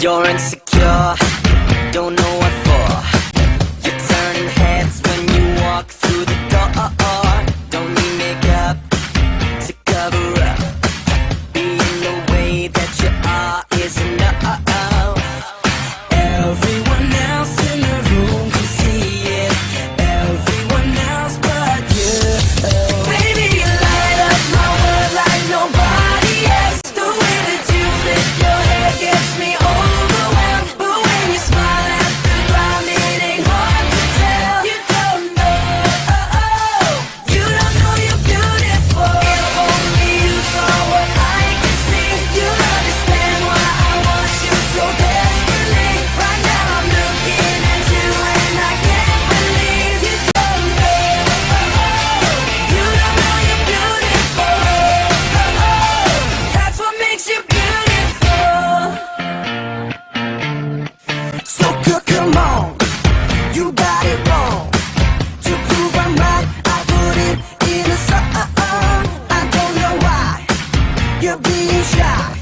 You're insecure, don't know what for. You're turning heads when you walk through the door. Don't need makeup to cover up. Being the way that you are is enough. Everyone else in the room can see it. Everyone else but you. Baby, you light up my world like nobody else. The way that you flip your hair gets me overwhelmed. But when you smile at the ground, it ain't hard to tell. You don't know you're beautiful. If only you saw what I can see, you'll understand why I want you so desperately. Right now I'm looking at you and I can't believe you don't know you're beautiful. That's what makes you beautiful. So good, come on, you got it wrong. To prove I'm right, I put it in a song. I don't know why you're being shy.